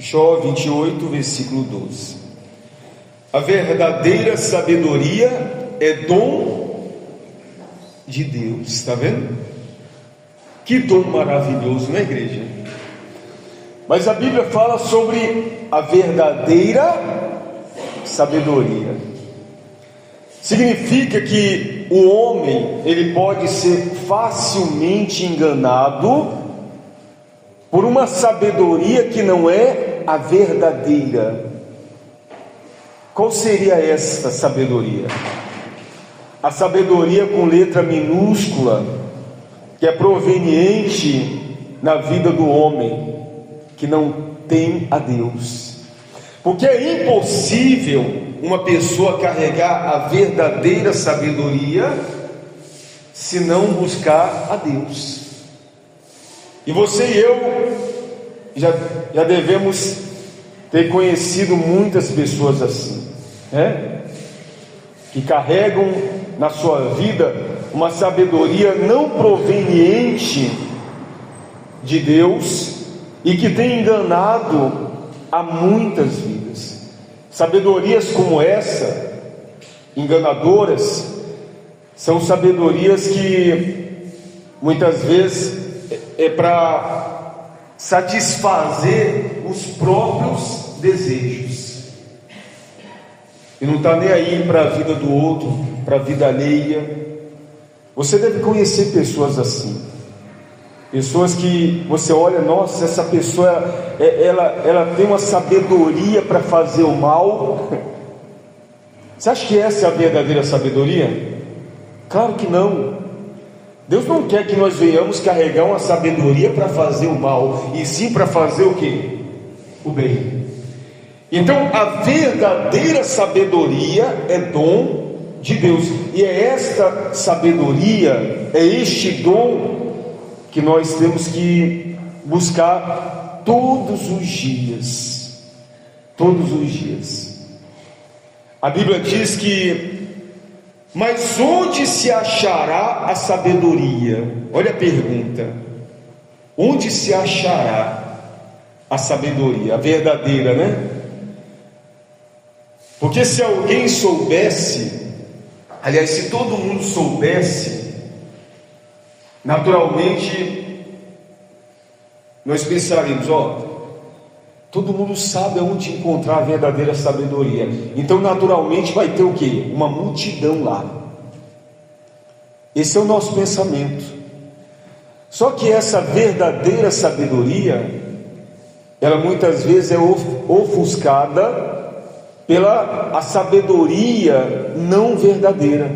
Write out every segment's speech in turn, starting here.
Jó 28, versículo 12. A verdadeira sabedoria é dom de Deus. Está vendo? Que dom maravilhoso, né, igreja? Mas a Bíblia fala sobre a verdadeira sabedoria. Significa que o homem, ele pode ser facilmente enganado por uma sabedoria que não é a verdadeira. Qual seria esta sabedoria? A sabedoria com letra minúscula, que é proveniente na vida do homem que não tem a Deus. Porque é impossível uma pessoa carregar a verdadeira sabedoria se não buscar a Deus. E você e eu já devemos ter conhecido muitas pessoas assim, né? Que carregam na sua vida uma sabedoria não proveniente de Deus e que tem enganado a muitas vidas. Sabedorias como essa, enganadoras, são sabedorias que muitas vezes é para satisfazer os próprios desejos e não está nem aí para a vida do outro, para a vida alheia. Você deve conhecer pessoas assim, pessoas que você olha, nossa, essa pessoa ela tem uma sabedoria para fazer o mal. Você acha que essa é a verdadeira sabedoria? Claro que não. Deus não quer que nós venhamos carregar uma sabedoria para fazer o mal, e sim para fazer o quê? O bem. Então a verdadeira sabedoria é dom de Deus, e é esta sabedoria, é este dom que nós temos que buscar todos os dias. Todos os dias. A Bíblia diz que: mas onde se achará a sabedoria? Olha a pergunta: onde se achará a sabedoria? A verdadeira, né? Porque se alguém soubesse, aliás, se todo mundo soubesse, naturalmente nós pensaríamos: todo mundo sabe aonde encontrar a verdadeira sabedoria, então naturalmente vai ter o quê? Uma multidão lá. Esse é o nosso pensamento. Só que essa verdadeira sabedoria, ela muitas vezes é ofuscada pela a sabedoria não verdadeira.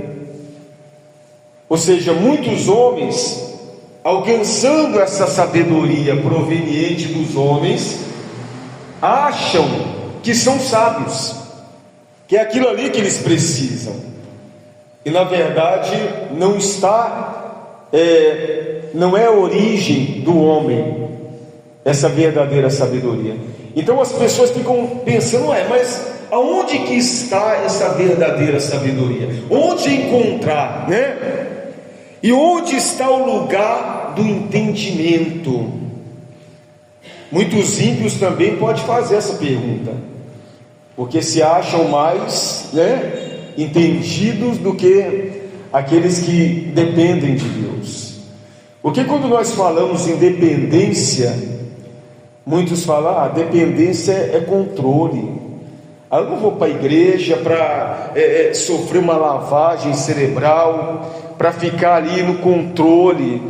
Ou seja, muitos homens, alcançando essa sabedoria proveniente dos homens, acham que são sábios, que é aquilo ali que eles precisam, e na verdade não está, não é a origem do homem essa verdadeira sabedoria. Então as pessoas ficam pensando: mas aonde que está essa verdadeira sabedoria? Onde encontrar, né? E onde está o lugar do entendimento? Muitos ímpios também podem fazer essa pergunta, porque se acham mais, entendidos do que aqueles que dependem de Deus. Porque quando nós falamos em dependência, muitos falam: dependência é controle. Eu não vou para a igreja para sofrer uma lavagem cerebral, para ficar ali no controle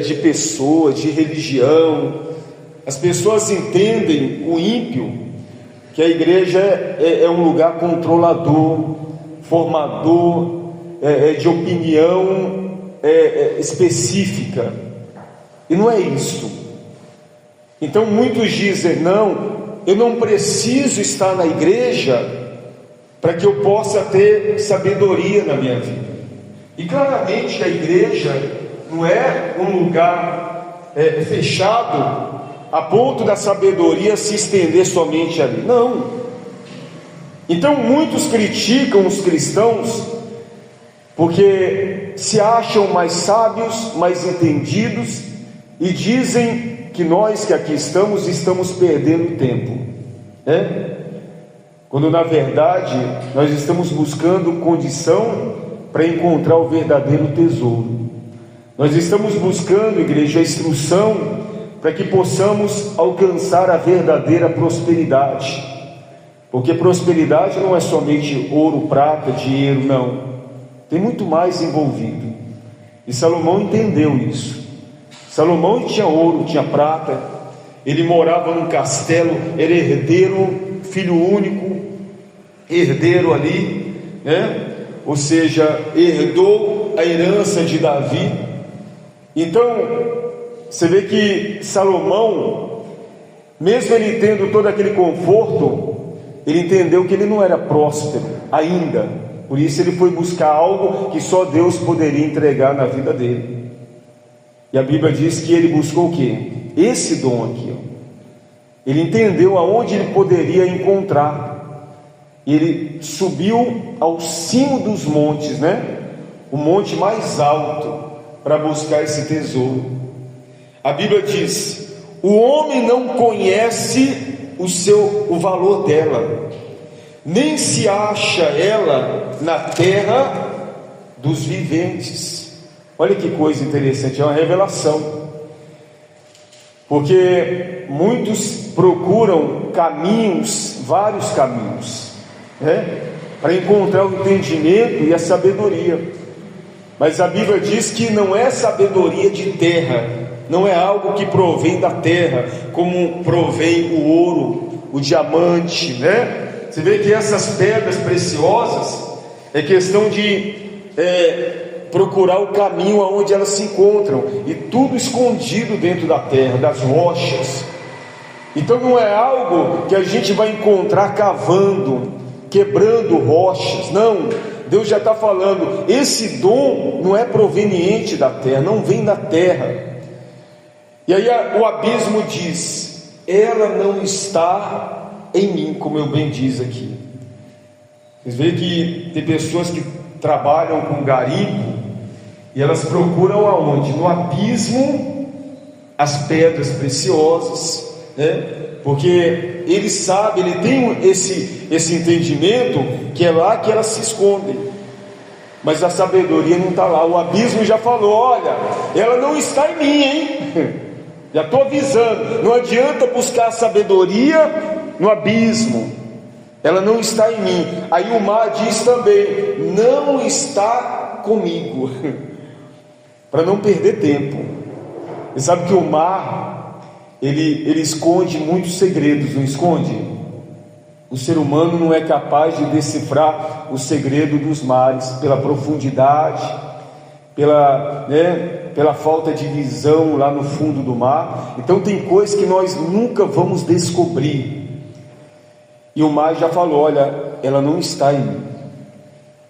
de pessoas, de religião. As pessoas entendem o ímpio, que a igreja é um lugar controlador, formador de opinião específica, e não é isso. Então muitos dizem: não, eu não preciso estar na igreja para que eu possa ter sabedoria na minha vida. E claramente a igreja não é um lugar fechado a ponto da sabedoria se estender somente ali. Não. Então muitos criticam os cristãos porque se acham mais sábios, mais entendidos, e dizem que nós que aqui estamos perdendo tempo, né? Quando na verdade nós estamos buscando condição para encontrar o verdadeiro tesouro. Nós estamos buscando, igreja, a instrução para que possamos alcançar a verdadeira prosperidade, porque prosperidade não é somente ouro, prata, dinheiro, não, tem muito mais envolvido, e Salomão entendeu isso. Salomão tinha ouro, tinha prata, ele morava num castelo, era herdeiro, filho único, herdeiro ali, né? Ou seja, herdou a herança de Davi. Então, você vê que Salomão, mesmo ele tendo todo aquele conforto, ele entendeu que ele não era próspero ainda, por isso ele foi buscar algo que só Deus poderia entregar na vida dele. E a Bíblia diz que ele buscou o quê? Esse dom aqui, ó. Ele entendeu aonde ele poderia encontrar. Ele subiu ao cimo dos montes, né? O monte mais alto, para buscar esse tesouro. A Bíblia diz: o homem não conhece o valor dela, nem se acha ela na terra dos viventes. Olha que coisa interessante, é uma revelação, porque muitos procuram caminhos, vários caminhos, né, para encontrar o entendimento e a sabedoria, mas a Bíblia diz que não é sabedoria de terra, não é algo que provém da terra, como provém o ouro, o diamante, né? Você vê que essas pedras preciosas é questão de procurar o caminho aonde elas se encontram, e tudo escondido dentro da terra, das rochas. Então não é algo que a gente vai encontrar cavando, quebrando rochas, não. Deus já está falando, esse dom não é proveniente da terra, não vem da terra. E aí o abismo diz: ela não está em mim, como eu bem diz aqui. Vocês veem que tem pessoas que trabalham com garimpo e elas procuram aonde? No abismo, as pedras preciosas, né? Porque ele sabe, ele tem esse entendimento que é lá que elas se escondem, mas a sabedoria não está lá. O abismo já falou: olha, ela não está em mim, hein? Já estou avisando, não adianta buscar a sabedoria no abismo, ela não está em mim. Aí o mar diz também: não está comigo, para não perder tempo. Você sabe que o mar, ele esconde muitos segredos, não esconde? O ser humano não é capaz de decifrar o segredo dos mares, pela profundidade, pela falta de visão lá no fundo do mar. Então tem coisas que nós nunca vamos descobrir, e o mar já falou: olha, ela não está em mim.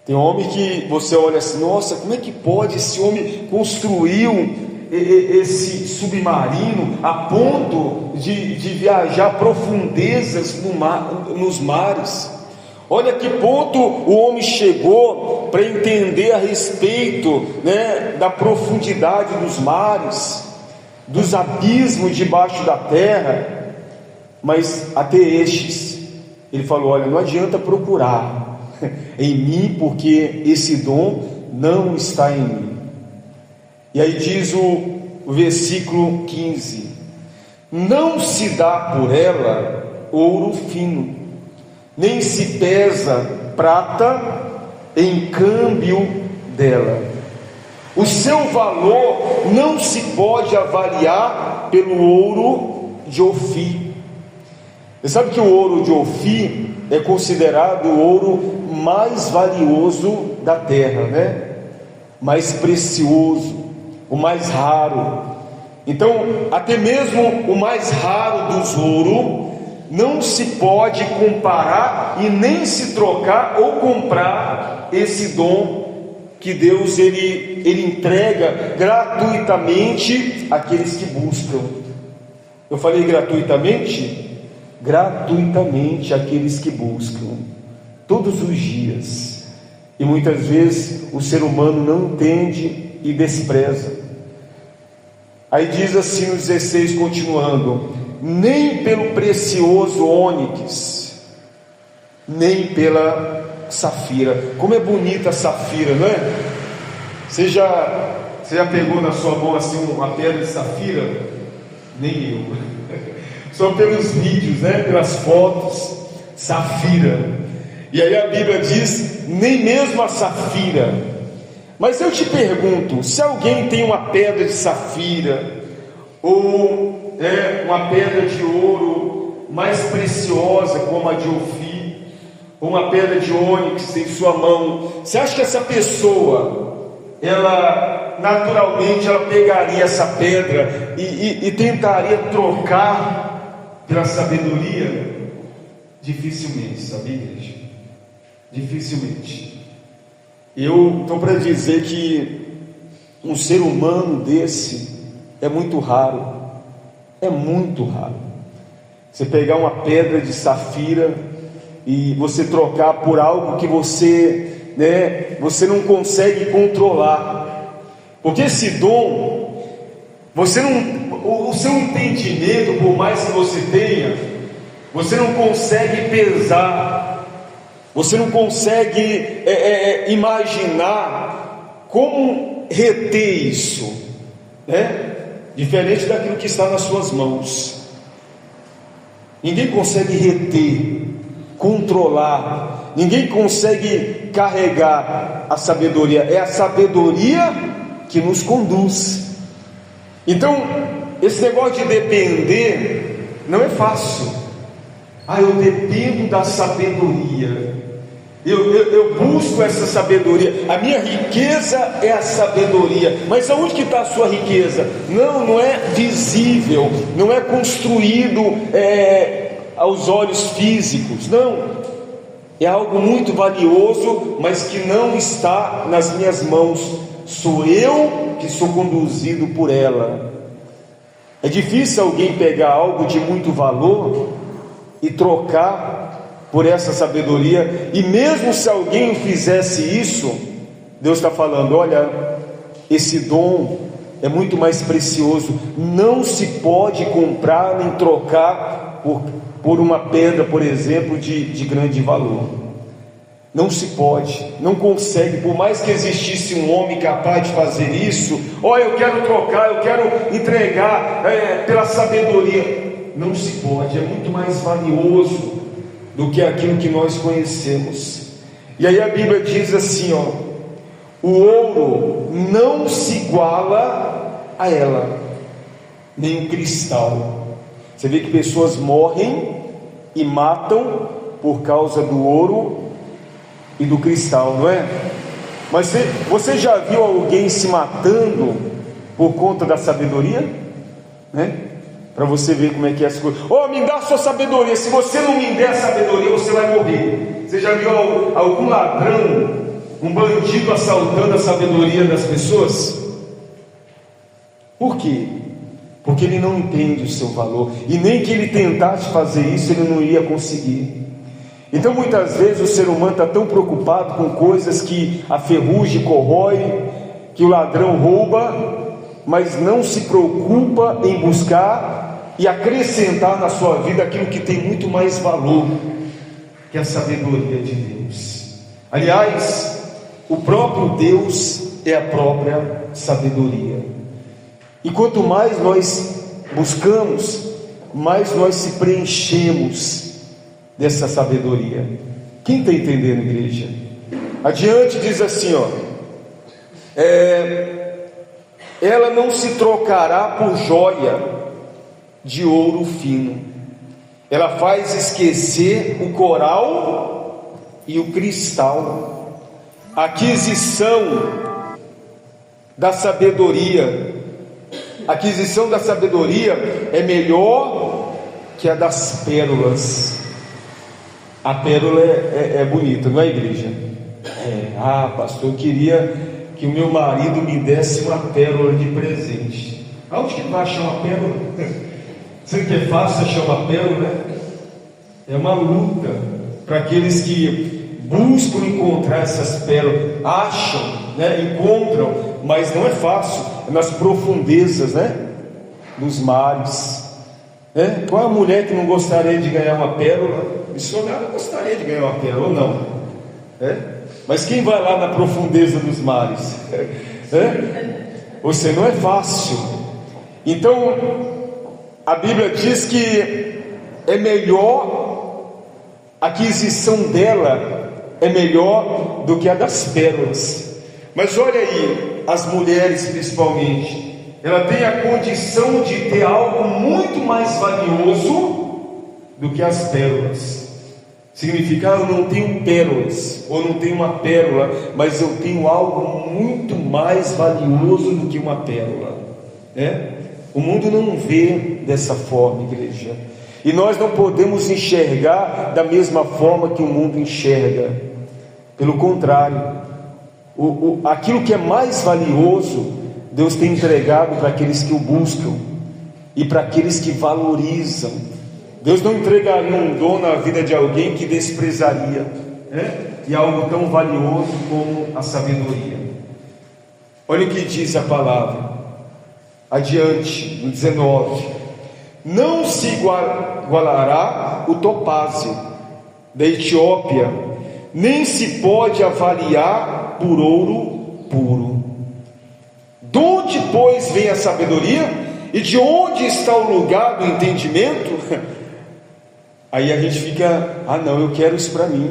Tem homem que você olha assim: nossa, como é que pode esse homem construiu esse submarino a ponto de viajar profundezas nos mares? Olha que ponto o homem chegou para entender a respeito, né, da profundidade dos mares, dos abismos debaixo da terra. Mas até estes, ele falou: olha, não adianta procurar em mim, porque esse dom não está em mim. E aí diz o versículo 15: não se dá por ela ouro fino, nem se pesa prata em câmbio dela. O seu valor não se pode avaliar pelo ouro de Ofir. Você sabe que o ouro de Ofir é considerado o ouro mais valioso da terra, né? Mais precioso, o mais raro. Então, até mesmo o mais raro dos ouros não se pode comparar e nem se trocar ou comprar esse dom que Deus ele entrega gratuitamente àqueles que buscam. Eu falei gratuitamente? Gratuitamente àqueles que buscam, todos os dias. E muitas vezes o ser humano não entende e despreza. Aí diz assim no 16, continuando: nem pelo precioso ônix, nem pela safira. Como é bonita a safira, não é? Você já pegou na sua mão assim uma pedra de safira? Nem eu. Só pelos vídeos, né? Pelas fotos, safira. E aí a Bíblia diz: nem mesmo a safira. Mas eu te pergunto, se alguém tem uma pedra de safira, ou uma pedra de ouro mais preciosa, como a de Ofir, ou uma pedra de ônix em sua mão, você acha que essa pessoa, ela naturalmente ela pegaria essa pedra e tentaria trocar pela sabedoria? Dificilmente, sabe, igreja? Dificilmente. Eu estou para dizer que um ser humano desse é muito raro. É muito raro. Você pegar uma pedra de safira e você trocar por algo que você não consegue controlar. Porque esse dom, o seu entendimento, por mais que você tenha, você não consegue pesar. Você não consegue imaginar como reter isso, né? Diferente daquilo que está nas suas mãos. Ninguém consegue reter, controlar, ninguém consegue carregar a sabedoria. É a sabedoria que nos conduz. Então, esse negócio de depender não é fácil. Eu dependo da sabedoria. Eu busco essa sabedoria. A minha riqueza é a sabedoria. Mas aonde que está a sua riqueza? Não é visível, não é construído aos olhos físicos. Não, é algo muito valioso, mas que não está nas minhas mãos. Sou eu que sou conduzido por ela. É difícil alguém pegar algo de muito valor e trocar por essa sabedoria. E mesmo se alguém fizesse isso, Deus está falando: olha, esse dom é muito mais precioso, não se pode comprar nem trocar por uma pedra, por exemplo, de grande valor. Não se pode, não consegue. Por mais que existisse um homem capaz de fazer isso, eu quero trocar, eu quero entregar pela sabedoria. Não se pode, é muito mais valioso do que aquilo que nós conhecemos. E aí a Bíblia diz assim, o ouro não se iguala a ela, nem o cristal. Você vê que pessoas morrem e matam por causa do ouro e do cristal, não é? Mas você já viu alguém se matando por conta da sabedoria? Né? Para você ver como é que é as coisas. Me dá a sua sabedoria. Se você não me der a sabedoria, você vai morrer. Você já viu algum ladrão, um bandido assaltando a sabedoria das pessoas? Por quê? Porque ele não entende o seu valor. E nem que ele tentasse fazer isso, ele não iria conseguir. Então muitas vezes o ser humano está tão preocupado com coisas que a ferrugem corrói, que o ladrão rouba, mas não se preocupa em buscar e acrescentar na sua vida aquilo que tem muito mais valor, que é a sabedoria de Deus. Aliás, o próprio Deus é a própria sabedoria. E quanto mais nós buscamos, mais nós se preenchemos dessa sabedoria. Quem está entendendo, igreja? Adiante diz assim, ela não se trocará por joia de ouro fino. Ela faz esquecer o coral e o cristal. A aquisição da sabedoria. A aquisição da sabedoria é melhor que a das pérolas. A pérola é bonita, não é, igreja? Pastor, eu queria que o meu marido me desse uma pérola de presente. Onde que vai achar uma pérola? Sabe que é fácil achar uma pérola, né? É uma luta para aqueles que buscam encontrar essas pérolas. Acham, né? Encontram, mas não é fácil. É nas profundezas, né? dos mares. Qual é a mulher que não gostaria de ganhar uma pérola? Missionário gostaria de ganhar uma pérola, ou não? Mas quem vai lá na profundeza dos mares? Você não é fácil. Então, a Bíblia diz que é melhor, a aquisição dela é melhor do que a das pérolas. Mas olha aí, as mulheres principalmente, ela tem a condição de ter algo muito mais valioso do que as pérolas. Significa, eu não tenho pérolas, ou não tenho uma pérola, mas eu tenho algo muito mais valioso do que uma pérola. O mundo não vê dessa forma, igreja. E nós não podemos enxergar da mesma forma que o mundo enxerga. Pelo contrário, aquilo que é mais valioso, Deus tem entregado para aqueles que o buscam e para aqueles que valorizam. Deus não entregaria um dom na vida de alguém que desprezaria, e algo tão valioso como a sabedoria. Olha o que diz a palavra, adiante, no 19: não se igualará o topázio da Etiópia, nem se pode avaliar por ouro puro. De onde, pois, vem a sabedoria? E de onde está o lugar do entendimento? Aí a gente fica, não, eu quero isso para mim.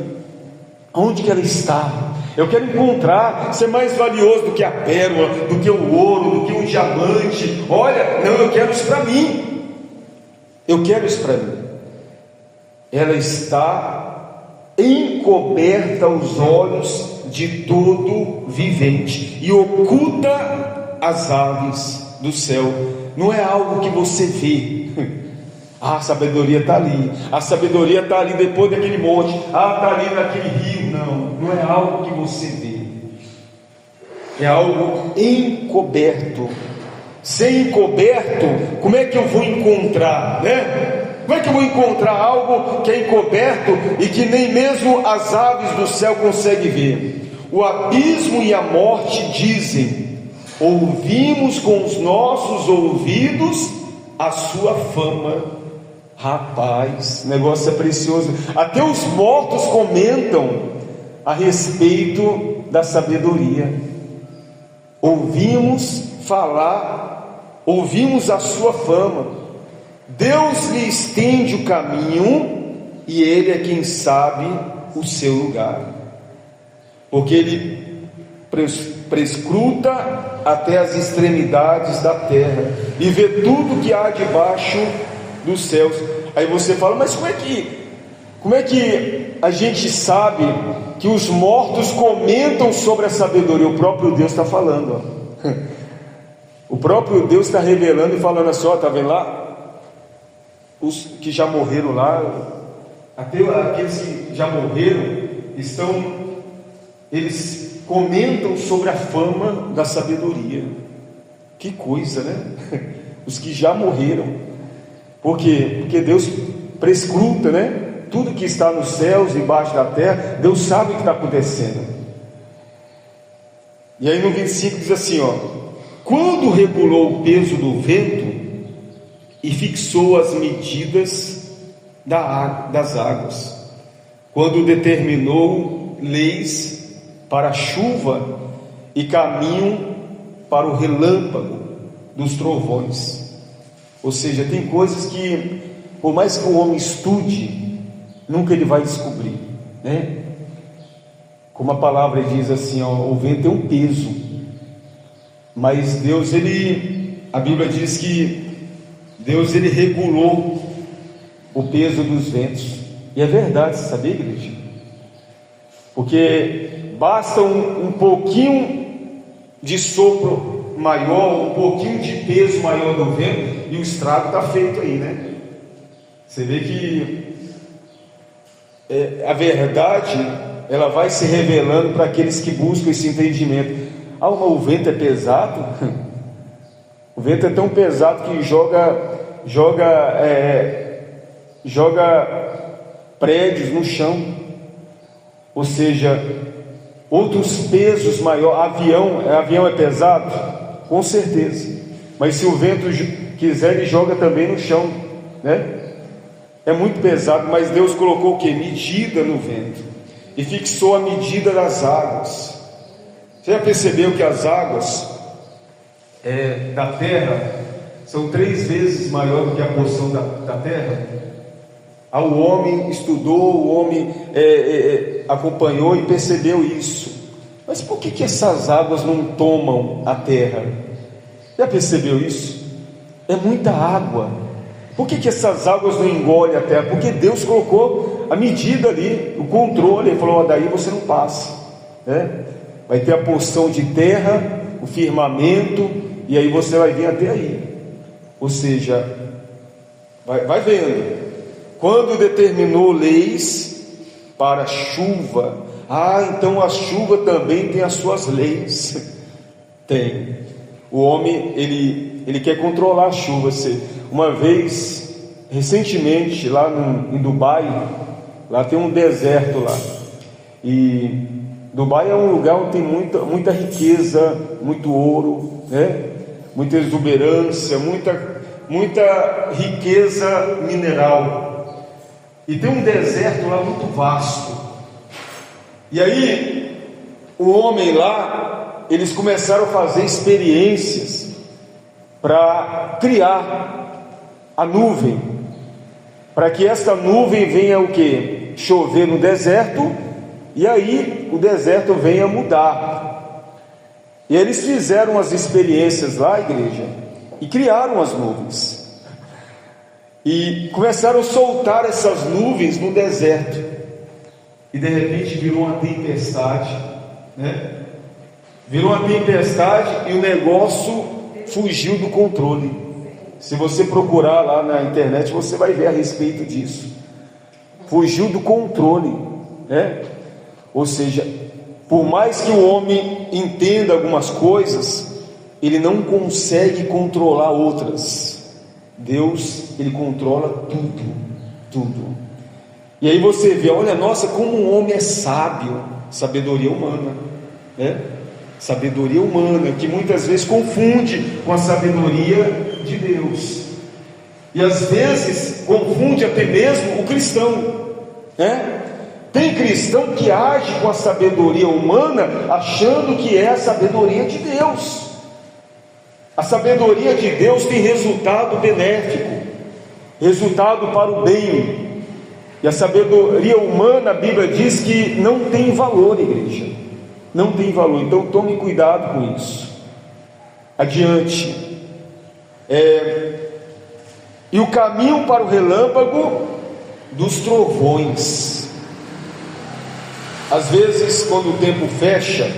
Onde que ela está? Eu quero encontrar, ser mais valioso do que a pérola, do que o ouro, do que um diamante. Olha, não, eu quero isso para mim. Eu quero isso para mim. Ela está encoberta aos olhos de todo vivente e oculta as aves do céu. Não é algo que você vê. A sabedoria está ali. A sabedoria está ali depois daquele monte. Está ali naquele rio. Não é algo que você vê. É algo encoberto. Sem encoberto, como é que eu vou encontrar, Como é que eu vou encontrar algo que é encoberto e que nem mesmo as aves do céu conseguem ver? O abismo e a morte dizem: ouvimos com os nossos ouvidos a sua fama. Rapaz, o negócio é precioso. Até os mortos comentam a respeito da sabedoria. Ouvimos falar, ouvimos a sua fama. Deus lhe estende o caminho e Ele é quem sabe o seu lugar, porque Ele prescruta até as extremidades da terra e vê tudo que há debaixo dos céus. Aí você fala, mas como é que a gente sabe que os mortos comentam sobre a sabedoria? O próprio Deus está falando, O próprio Deus está revelando e falando assim: está vendo lá? Os que já morreram lá, até aqueles que já morreram, eles comentam sobre a fama da sabedoria. Que coisa, Os que já morreram. Por quê? Porque Deus prescruta, tudo que está nos céus e embaixo da terra. Deus sabe o que está acontecendo. E aí no 25 diz assim: quando regulou o peso do vento e fixou as medidas das águas, quando determinou leis para a chuva e caminho para o relâmpago dos trovões. Ou seja, tem coisas que, por mais que o homem estude, nunca ele vai descobrir, Como a palavra diz assim, o vento é um peso, mas Deus, a Bíblia diz que Deus, Ele regulou o peso dos ventos. E é verdade, você sabia, igreja? Porque basta um pouquinho de sopro maior, um pouquinho de peso maior do vento, e o estrago está feito aí, Você vê que a verdade, ela vai se revelando para aqueles que buscam esse entendimento. Mas o vento é pesado. O vento é tão pesado que joga prédios no chão. Ou seja, outros pesos maiores. Avião é pesado? Com certeza. Mas se o vento quiser ele joga também no chão, né? É muito pesado, mas Deus colocou o que? Medida no vento, e fixou a medida das águas. Você já percebeu que as águas da terra são 3 vezes maior do que a porção da terra? O homem estudou, o homem acompanhou e percebeu isso. Mas por que essas águas não tomam a terra? Já percebeu isso? É muita água. Por que essas águas não engolem a terra? Porque Deus colocou a medida ali, o controle. Ele falou: daí você não passa, né? Vai ter a porção de terra, o firmamento, e aí você vai vir até aí. Ou seja, vai vendo. Quando determinou leis para a chuva, então a chuva também tem as suas leis. Tem. O homem, ele quer controlar a chuva. Uma vez, recentemente, lá em Dubai, lá tem um deserto lá, e Dubai é um lugar onde tem muita riqueza, muito ouro, né? Muita exuberância, muita riqueza mineral, e tem um deserto lá muito vasto. E aí o homem lá, eles começaram a fazer experiências para criar a nuvem, para que esta nuvem venha o que? Chover no deserto, e aí o deserto venha mudar. E eles fizeram as experiências lá, igreja, e criaram as nuvens, e começaram a soltar essas nuvens no deserto, e de repente virou uma tempestade, né? Virou uma tempestade, e o negócio fugiu do controle. Se você procurar lá na internet, você vai ver a respeito disso. Fugiu do controle, né? Ou seja, por mais que o homem entenda algumas coisas, ele não consegue controlar outras. Deus, ele controla tudo. E aí você vê, olha, nossa, como um homem é sábio. Sabedoria humana, né? Sabedoria humana, que muitas vezes confunde com a sabedoria de Deus, e às vezes confunde até mesmo o cristão, né? Tem cristão que age com a sabedoria humana, achando que é a sabedoria de Deus. A sabedoria de Deus tem resultado benéfico, resultado para o bem, e a sabedoria humana, a Bíblia diz que não tem valor, igreja, não tem valor. Então tome cuidado com isso. Adiante. E o caminho para o relâmpago dos trovões. Às vezes, quando o tempo fecha,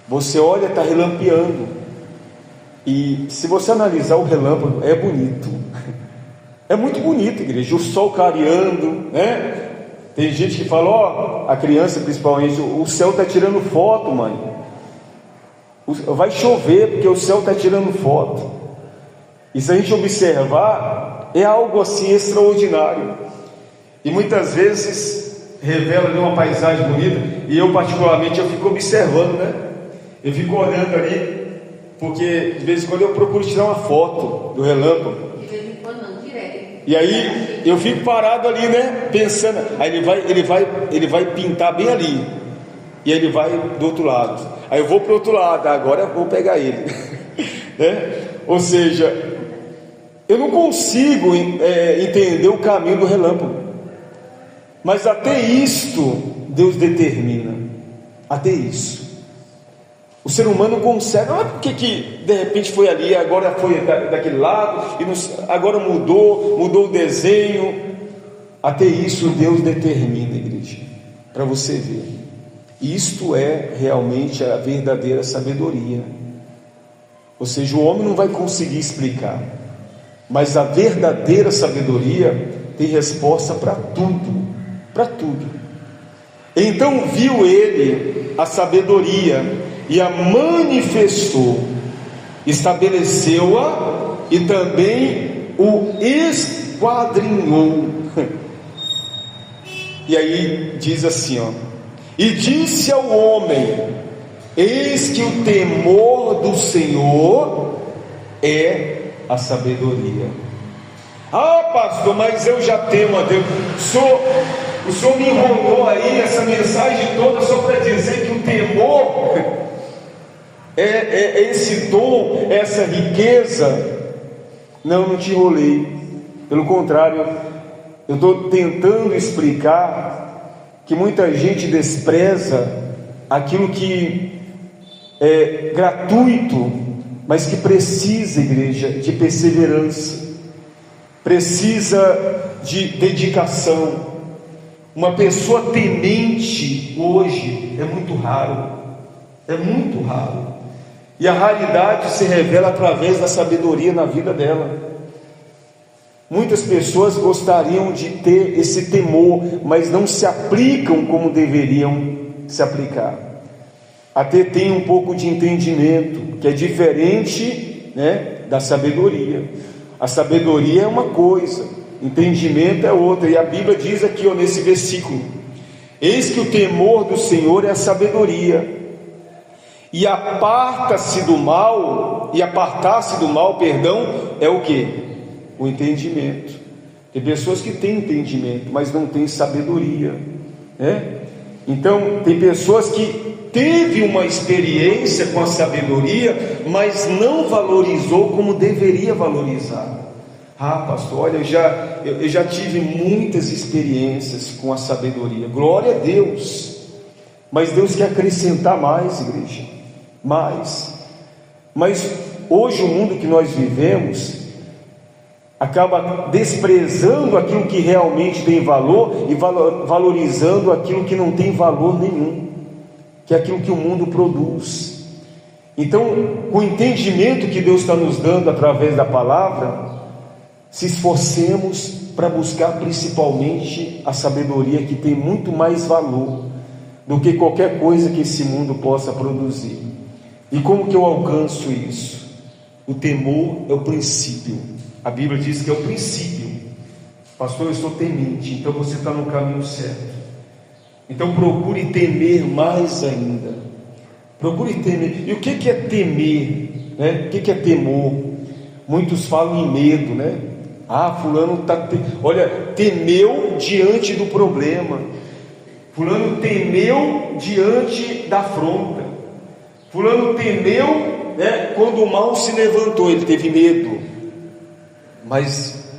você olha, está relampeando, e se você analisar o relâmpago, é bonito, é muito bonito, igreja. O sol clareando, né? Tem gente que fala, a criança principalmente, o céu está tirando foto, mãe, vai chover porque o céu está tirando foto. E se a gente observar, é algo assim extraordinário, e muitas vezes revela ali uma paisagem bonita, e eu particularmente eu fico observando, né? Eu fico olhando ali, porque de vez em quando eu procuro tirar uma foto do relâmpago, e aí eu fico parado ali, né? Pensando, aí ele vai pintar bem ali, e ele vai do outro lado, aí eu vou para o outro lado, agora eu vou pegar ele, né? Ou seja, eu não consigo entender o caminho do relâmpago, mas até isto Deus determina, até isso. O ser humano não consegue, não é porque que de repente foi ali, agora foi daquele lado, e agora mudou o desenho. Até isso Deus determina, igreja, para você ver. Isto é realmente a verdadeira sabedoria. Ou seja, o homem não vai conseguir explicar, mas a verdadeira sabedoria tem resposta para tudo, para tudo. Então viu ele a sabedoria e a manifestou, estabeleceu-a e também o esquadrinhou. E aí diz assim, e disse ao homem: eis que o temor do Senhor é a sabedoria. Ah, pastor, mas eu já temo a Deus. O senhor me enrolou aí essa mensagem toda só para dizer que o temor é esse dom, essa riqueza. Não te enrolei. Pelo contrário, eu estou tentando explicar que muita gente despreza aquilo que é gratuito, mas que precisa, igreja, de perseverança, precisa de dedicação. Uma pessoa temente hoje é muito raro, e a raridade se revela através da sabedoria na vida dela. Muitas pessoas gostariam de ter esse temor, mas não se aplicam como deveriam se aplicar. Até tem um pouco de entendimento, que é diferente, da sabedoria. A sabedoria é uma coisa, entendimento é outra. E a Bíblia diz aqui, nesse versículo: eis que o temor do Senhor é a sabedoria, e apartar-se do mal, é o quê? O entendimento. Tem pessoas que têm entendimento, mas não têm sabedoria, Então, tem pessoas que teve uma experiência com a sabedoria, mas não valorizou como deveria valorizar. Ah, pastor, olha, eu já tive muitas experiências com a sabedoria. Glória a Deus. Mas Deus quer acrescentar mais, igreja, mais. Mas hoje o mundo que nós vivemos acaba desprezando aquilo que realmente tem valor e valorizando aquilo que não tem valor nenhum, que é aquilo que o mundo produz. Então, com o entendimento que Deus está nos dando através da palavra, se esforcemos para buscar principalmente a sabedoria, que tem muito mais valor do que qualquer coisa que esse mundo possa produzir. E como que eu alcanço isso? O temor é o princípio. A Bíblia diz que é o princípio. Pastor, eu estou temente. Então você está no caminho certo. Então procure temer mais ainda. Procure temer. E o que é temer? O que é temor? Muitos falam em medo, Ah, fulano temeu diante do problema. Fulano temeu diante da afronta. Fulano temeu, quando o mal se levantou, ele teve medo. Mas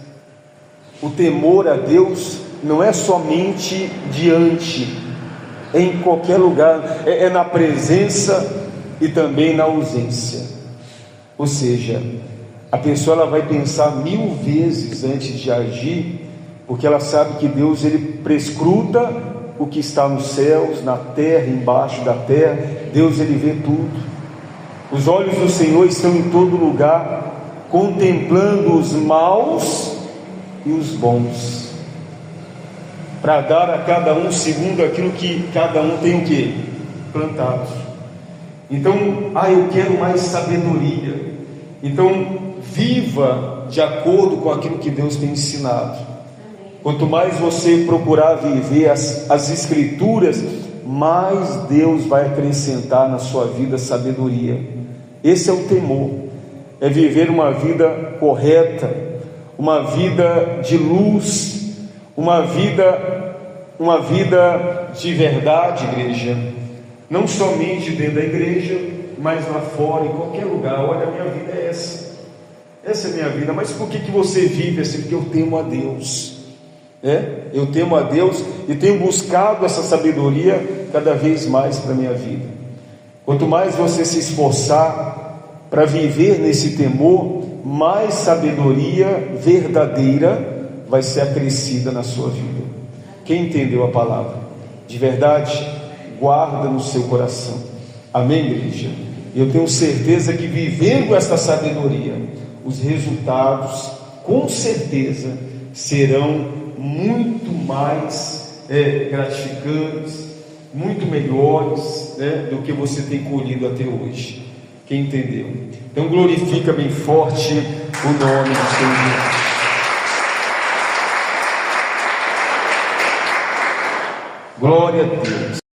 o temor a Deus não é somente diante, é em qualquer lugar, é na presença e também na ausência. Ou seja, a pessoa ela vai pensar 1000 vezes antes de agir, porque ela sabe que Deus ele prescruta o que está nos céus, na terra, embaixo da terra. Deus ele vê tudo. Os olhos do Senhor estão em todo lugar, contemplando os maus e os bons, para dar a cada um segundo aquilo que cada um tem o quê? Plantado. Então, eu quero mais sabedoria. Então, viva de acordo com aquilo que Deus tem ensinado. Quanto mais você procurar viver as Escrituras, mais Deus vai acrescentar na sua vida sabedoria. Esse é o temor. É viver uma vida correta, uma vida de luz, uma vida de verdade, igreja. Não somente dentro da igreja, mas lá fora, em qualquer lugar. Olha, a minha vida é essa. Essa é a minha vida. Mas por que você vive assim? Porque eu temo a Deus. Eu temo a Deus e tenho buscado essa sabedoria cada vez mais para a minha vida. Quanto mais você se esforçar para viver nesse temor, mais sabedoria verdadeira vai ser acrescida na sua vida. Quem entendeu a palavra de verdade, guarda no seu coração. Amém, igreja? Eu tenho certeza que vivendo esta sabedoria, os resultados com certeza serão muito mais gratificantes, muito melhores, do que você tem colhido até hoje. Quem entendeu? Então glorifica bem forte o nome do Senhor. Glória a Deus.